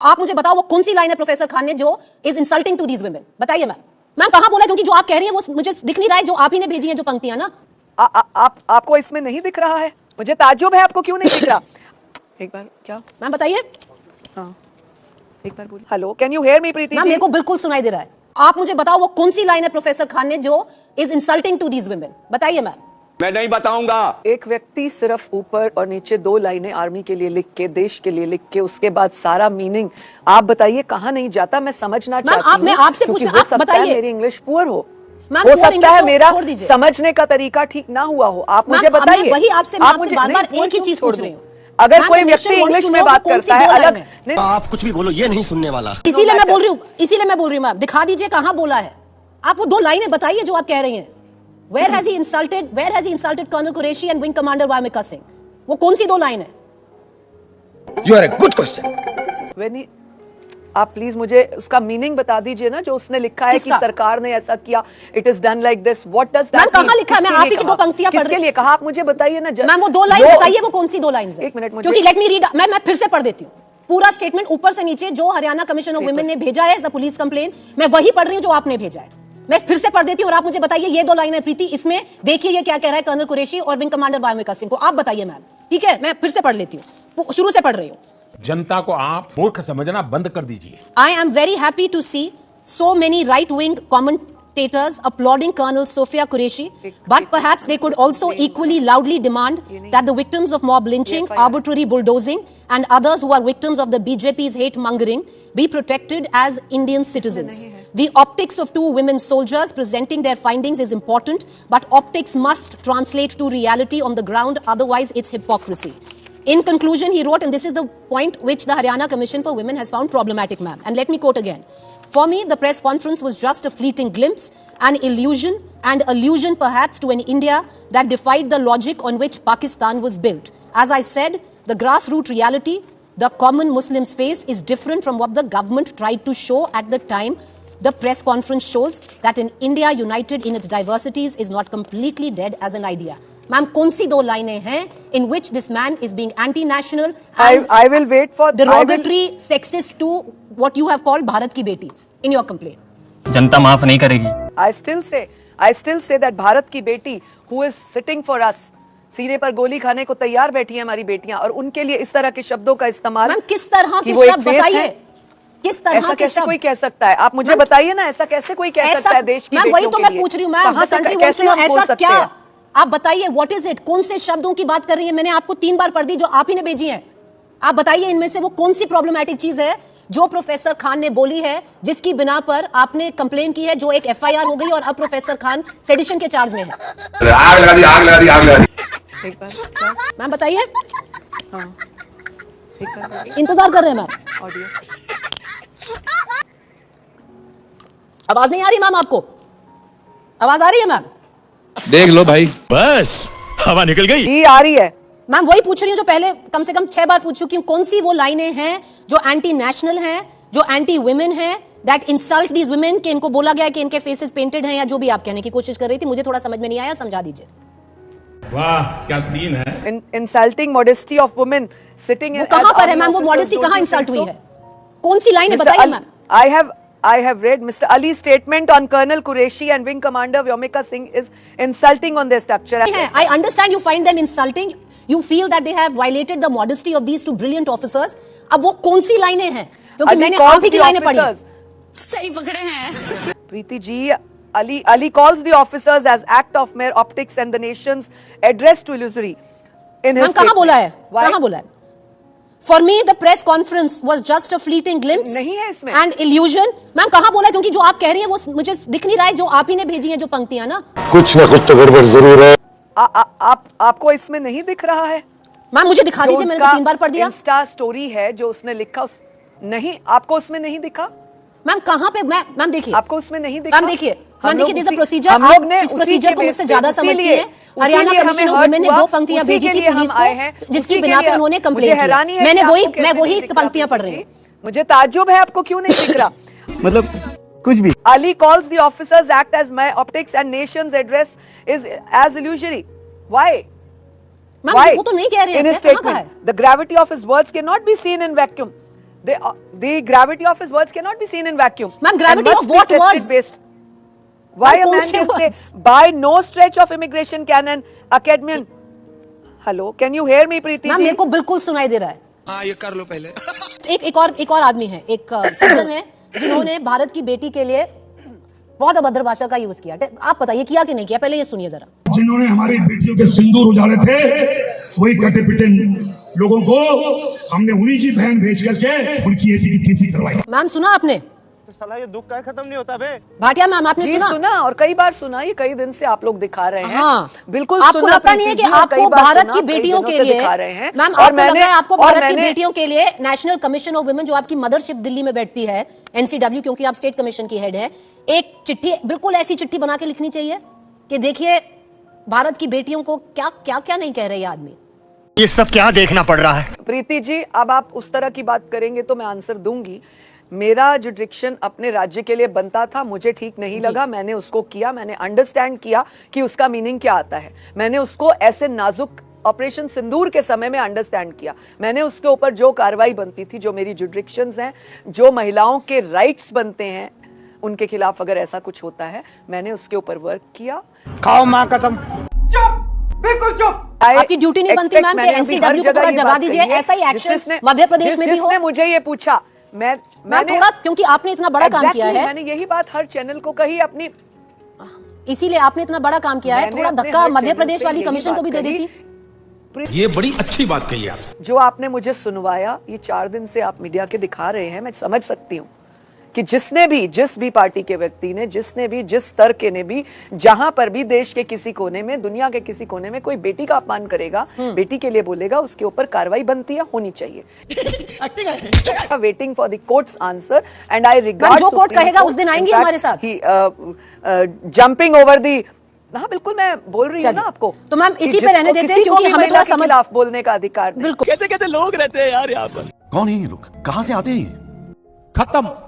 आप मुझे बताओ वो कौन सी लाइन है प्रोफेसर खान ने जो is insulting to these women? बताइए मैम। मैम कहां बोला? क्योंकि जो आप कह रही हैं वो मुझे दिख नहीं रहा है, जो आप ही ने भेजी है जो पंक्तियां ना। आपको इसमें नहीं दिख रहा है? मुझे ताज्जुब है, आपको क्यों नहीं दिख रहा? एक बार क्या मैम बताइए। हाँ एक बार बोलिए। Hello, can you hear me Preeti ji? Ma'am मेरे को बिल्कुल सुनाई दे रहा है। आप मुझे बताओ वो कौन सी लाइन है प्रोफेसर खान ने जो is insulting to these women? बताइए मैम। मैं नहीं बताऊंगा। एक व्यक्ति सिर्फ ऊपर और नीचे दो लाइनें आर्मी के लिए लिख के, देश के लिए लिख के, उसके बाद सारा मीनिंग आप बताइए कहाँ नहीं जाता? मैं समझना चाहती हूँ। मैं आपसे पूछ रही हूँ, बताइए। मेरी इंग्लिश पुअर हो सकता है मेरा समझने का तरीका ठीक ना हुआ हो। आप मुझे बताइए। वही आपसे बार-बार एक ही चीज पूछ रही हूँ। अगर कोई व्यक्ति इंग्लिश में बात करता है अलग, आप कुछ भी बोलो, ये नहीं सुनने वाला। इसीलिए मैं बोल रही हूँ मैम, दिखा दीजिए कहाँ बोला है। आप वो दो लाइनें बताइए जो आप कह रही हैं। Where has he insulted Colonel Qureshi and Wing Commander Vamika Singh? वो कौन सी दो लाइन है? You are a good question. आप प्लीज मुझे उसका मीनिंग बता दीजिए ना, जो उसने लिखा है कि सरकार ने ऐसा किया, it is done like this. What does that? कहाँ लिखा है? मैं आप ही की दो पंक्तियां पढ़ रही हूं। किसके लिए कहा? आप मुझे बताइए ना। मैम वो दो लाइन बताइए, वो कौन सी दो लाइन है? एक मिनट मुझे, क्योंकि लेट मी रीड। मैं फिर से पढ़ देती हूँ पूरा स्टेटमेंट ऊपर से नीचे, जो हरियाणा कमीशन ऑफ वुमेन ने भेजा है एज अ पुलिस कंप्लेंट। मैं वही पढ़ रही हूँ जो आपने भेजा है। मैं फिर से पढ़ देती हूँ और आप मुझे बताइए ये दो लाइनें प्रीति, इसमें देखिए ये क्या कह रहा है कर्नल कुरैशी और विंग कमांडर वामिका सिंह को। आप बताइए मैम। ठीक है, मैं फिर से पढ़ लेती हूँ, शुरू से पढ़ रही हूँ। जनता को आप मूर्ख समझना बंद कर दीजिए। I am very happy to see so many right-wing commentators applauding Colonel Sophia Qureshi, but perhaps they could also equally loudly demand that the victims of mob lynching, arbitrary bulldozing, and others who are victims of the BJP's hate-mongering be protected as Indian citizens. The optics of two women soldiers presenting their findings is important, but optics must translate to reality on the ground, otherwise it's hypocrisy. In conclusion, he wrote, and this is the point which the Haryana Commission for Women has found problematic, ma'am. And let me quote again. For me, the press conference was just a fleeting glimpse, an illusion, and allusion perhaps to an India that defied the logic on which Pakistan was built. As I said, the grassroots reality the common Muslims face is different from what the government tried to show at the time. The press conference shows that an India united in its diversities is not completely dead as an idea. Ma'am, कौन सी दो लाइनें हैं in which this man is being anti-national and I will wait for derogatory, sexist to what you have called Bharat की बेटीज in your complaint? जनता माफ नहीं करेगी। I still say that Bharat की बेटी who is sitting for us, सीने पर गोली खाने को तैयार बैठी है हमारी बेटियां, और उनके लिए इस तरह के शब्दों का इस्तेमाल। मैम किस तरह के शब्द बताइए? किस तरह ऐसा के कैसे शब्द? कोई कह सकता है? आप मुझे बताइए ना, ऐसा कैसे कोई कह सकता है देश की बेटियों के लिए? वही तो मैं पूछ रही हूँ मैम। ऐसा क्या? आप बताइए, व्हाट इज इट? कौन से शब्दों की बात कर रही है? मैंने आपको 3 बार पढ़ दी जो आप ही ने भेजी है। आप बताइए इनमें से वो कौन सी प्रॉब्लमैटिक चीज है जो प्रोफेसर खान ने बोली है, जिसकी बिना पर आपने कंप्लेन की है, जो एक FIR हो गई और अब प्रोफेसर खान सेडिशन के चार्ज में है। आग लगा दी, आग लगा दी, आग लगा दी। एक बार मैम बताइए। हाँ एक बार इंतजार कर रहे हैं मैम। ऑडियो आवाज नहीं आ रही मैम? आपको आवाज आ रही है मैम? देख लो भाई, बस हवा निकल गई। ये आ रही है मैम। वही पूछ रही हूँ जो पहले कम से कम 6 बार पूछ चुकी हूँ। कौन सी वो लाइनें हैं जो एंटी नेशनल हैं, जो एंटी वुमेन हैं, दैट इंसल्ट दीज वुमेन, कि इनको बोला गया कि इनके फेसेस पेंटेड हैं, या जो भी आप कहने की कोशिश कर रही थी। मुझे थोड़ा समझ में नहीं आया, समझा दीजिए। वाह क्या सीन है। Insulting modesty of women sitting. वो कहां पर है मैम? वो मॉडेस्टी कहां इंसल्ट हुई है? कौन सी लाइन है बताइए ma'am. I have read Mr. Ali's statement on Colonel Qureshi and Wing Commander Vyomika Singh is insulting on their structure. I understand you find them insulting. You feel that they have violated the modesty of these two brilliant officers. अब वो कौन सी लाइनें हैं? क्योंकि मैंने आप ही की लाइनें पढ़ी। सही पकड़े हैं Preeti ji. Ali calls the officers as act of mere optics and the nation's address to illusory. In his कहाँ बोला है? कहाँ बोला है? For me, the press conference was just a fleeting glimpse नहीं है इसमें and illusion. मैम कहाँ बोला? क्योंकि जो आप कह रही हैं वो मुझे दिख नहीं रहा है, जो आप ही ने भेजी है जो पंक्तियां ना। कुछ ना कुछ तो गड़बड़ जरूर है। आपको इसमें नहीं दिख रहा है? मैम मुझे दिखा दीजिए, मैंने तो 3 बार पढ़ दिया। इंस्टा स्टोरी है जो उसने लिखा, नहीं आपको उसमें नहीं दिखा? मैम कहाँ पे? मैम देखिए, आपको उसमें नहीं दिखा? मैम देखिए, दिस प्रोसीजर। आप इस प्रोसीजर को मुझसे ज्यादा समझती हैं। हरियाणा कमीशन ऑफ वुमेन ने 2 पंक्तियां भेजी थी पुलिस को, जिसकी बिना पर उन्होंने कंप्लेंट की। मैं वही पंक्तियां पढ़ रही हूँ। मुझे ताज्जुब है, आपको क्यों नहीं दिख रहा? मतलब कुछ भी। Ali calls the officers act as my optics and nation's address is as illusory. Why? Ma'am वो तो नहीं कह रहे हैं। The gravity of his words cannot be seen in vacuum. The gravity of his words cannot be seen in vacuum. Ma'am, and gravity must of be what tested words? based- Why Ma'am, a man कौन से can say, words? by no stretch of immigration can an academian. Hello, can you hear me, Preeti ma'am ji? मेरे को बिल्कुल सुनाई दे रहा है। हाँ ये कर लो पहले। एक और आदमी है, एक सज्जन है जिन्होंने भारत की बेटी के लिए बहुत अभद्र भाषा का यूज किया। आप बताइए किया कि नहीं किया, पहले ये सुनिए जरा। जिन्होंने हमारी बेटियों के सिंदूर उजाड़े थे, वही कटे पिटे लोगों को हमने उन्हीं की बहन भेज करके उनकी ऐसी की तैसी करवाई। मैम सुना आपने? साला ये दुख का खत्म नहीं होता बे। भाटिया मैम आपने जी सुना? सुना, और कई बार सुना, ये कई दिन से आप लोग दिखा रहे हैं। हाँ, बिल्कुल आपको सुना, लगता नहीं है कि प्रीति जी, और कई आपको बार भारत सुना, की कई बेटियों दिनों के से लिए दिखा रहे हैं। मैम और आपको लग रहा है आपको भारत की मैंने- बेटियों के लिए नेशनल कमीशन ऑफ वुमेन, जो आपकी मदरशिप दिल्ली में बैठती है, एनसीडब्ल्यू, क्योंकि आप स्टेट कमीशन की हेड है, एक चिट्ठी, बिल्कुल ऐसी चिट्ठी बना के लिखनी चाहिए कि देखिए भारत की बेटियों को क्या क्या क्या नहीं कह रहे ये आदमी। ये सब क्या देखना पड़ रहा है? प्रीति जी, अब आप उस तरह की बात करेंगे तो मैं आंसर दूंगी। मेरा जो डिक्शन अपने राज्य के लिए बनता था, मुझे ठीक नहीं लगा, मैंने उसको किया, मैंने अंडरस्टैंड किया कि उसका मीनिंग क्या आता है। मैंने उसको ऐसे नाजुक ऑपरेशन सिंदूर के समय में अंडरस्टैंड किया। मैंने उसके ऊपर जो कार्रवाई बनती थी, जो मेरी जुडिक्शंस हैं, जो महिलाओं के राइट्स बनते हैं, उनके खिलाफ अगर ऐसा कुछ होता है, मैंने उसके ऊपर वर्क किया। खाओ माँ कसम। आपकी ड्यूटी नहीं बनती मैम कि एनसीडब्ल्यू को थोड़ा जगा दीजिए? ऐसा ही एक्शन मध्य प्रदेश में भी हो। जिसने मुझे ये पूछा, मैंने थोड़ा, क्योंकि आपने इतना बड़ा काम किया है, मैंने यही बात हर चैनल को कही अपनी, इसीलिए आपने इतना बड़ा काम किया है, मैंने थोड़ा अपने धक्का हर मध्य चैनल प्रदेश पे वाली यही कमीशन को भी बात दे कही। देती। ये बड़ी अच्छी बात कही आप। जो आपने मुझे सुनवाया, ये 4 दिन से आप मीडिया के दिखा रहे हैं, मैं समझ सकती हूँ कि जिस भी पार्टी के व्यक्ति ने, जिस स्तर के ने भी, जहां पर भी देश के किसी कोने में, दुनिया के किसी कोने में कोई बेटी का अपमान करेगा, बेटी के लिए बोलेगा, उसके ऊपर कार्रवाई बनती है, होनी चाहिए। Waiting for the courts answer and I regard जो कोर्ट कहेगा उस दिन आएंगी हमारे साथ। जंपिंग ओवर दी, हाँ बिल्कुल, मैं बोल रही हूँ ना आपको। तो मैम इसी पे रहने देते हैं, क्योंकि हमें थोड़ा समझ, खिलाफ बोलने का अधिकार नहीं। बिल्कुल। कैसे कैसे लोग रहते हैं यार यहाँ पर। कौन है ये लोग, कहाँ से आते हैं? खत्म।